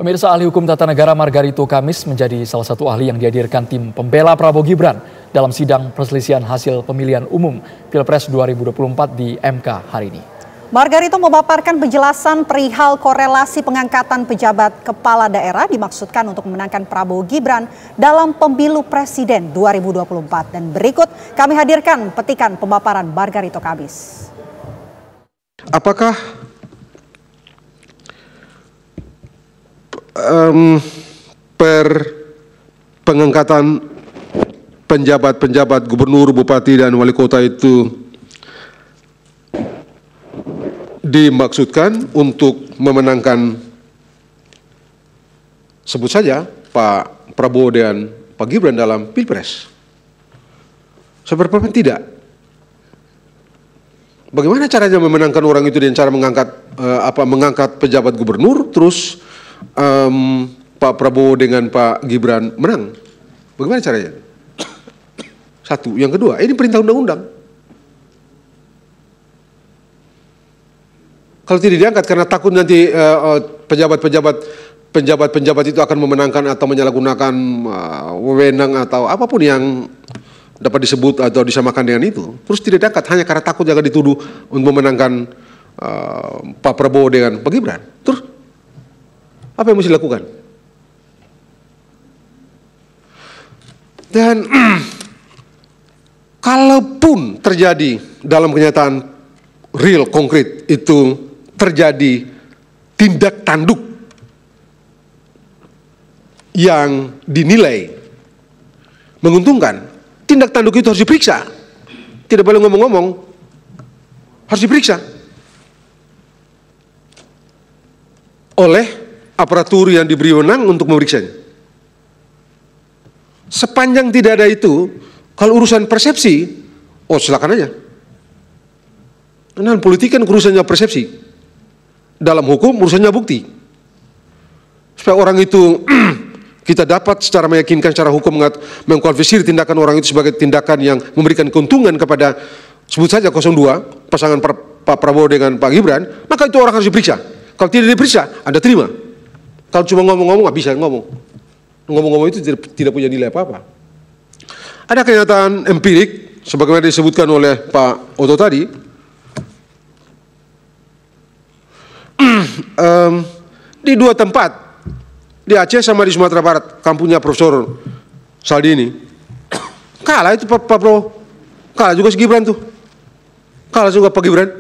Pemirsa, ahli hukum tata negara Margarito Kamis menjadi salah satu ahli yang dihadirkan tim pembela Prabowo Gibran dalam sidang perselisihan hasil pemilihan umum Pilpres 2024 di MK hari ini. Margarito memaparkan penjelasan perihal korelasi pengangkatan pejabat kepala daerah dimaksudkan untuk memenangkan Prabowo Gibran dalam pemilu presiden 2024. Dan berikut kami hadirkan petikan pemaparan Margarito Kamis. Apakah pengangkatan penjabat-penjabat gubernur, bupati, dan wali kota itu dimaksudkan untuk memenangkan, sebut saja, Pak Prabowo dan Pak Gibran dalam Pilpres? Sebenarnya tidak. Bagaimana caranya memenangkan orang itu dengan cara mengangkat pejabat gubernur, terus Pak Prabowo dengan Pak Gibran menang? Bagaimana caranya? Satu. Yang kedua, ini perintah undang-undang. Kalau tidak diangkat karena takut nanti penjabat itu akan memenangkan atau menyalahgunakan wewenang atau apapun yang dapat disebut atau disamakan dengan itu, terus tidak diangkat hanya karena takut jangan dituduh untuk memenangkan Pak Prabowo dengan Pak Gibran. Terus apa yang mesti dilakukan? Dan kalaupun terjadi dalam kenyataan real, konkret, itu terjadi tindak tanduk yang dinilai menguntungkan, tindak tanduk itu harus diperiksa. Tidak boleh ngomong-ngomong, harus diperiksa oleh aparatur yang diberi wewenang untuk memeriksanya. Sepanjang tidak ada itu, kalau urusan persepsi, silakan aja. Karena politik kan urusannya persepsi. Dalam hukum urusannya bukti. Supaya orang itu kita dapat secara meyakinkan secara hukum mengkualifikasi tindakan orang itu sebagai tindakan yang memberikan keuntungan kepada, sebut saja 02, pasangan Pak Prabowo dengan Pak Gibran, maka itu orang harus diperiksa. Kalau tidak diperiksa, Anda terima. Kalau cuma ngomong-ngomong, nggak bisa ngomong. Ngomong-ngomong itu tidak punya nilai apa-apa. Ada kenyataan empirik, sebagaimana disebutkan oleh Pak Oto tadi, di dua tempat, di Aceh sama di Sumatera Barat, kampungnya Profesor Saldi ini, kalah itu Pak Prabowo, kalah juga si Gibran tuh, kalah juga Pak Gibran.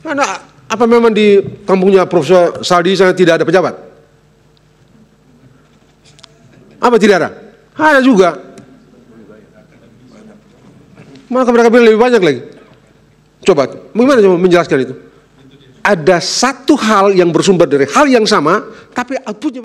Karena apa memang di kampungnya Profesor Saldi sana tidak ada pejabat? Apa tidak ada? Ada juga. Maka mereka bilang lebih banyak lagi. Coba, bagaimana coba menjelaskan itu? Ada satu hal yang bersumber dari hal yang sama, tapi outputnya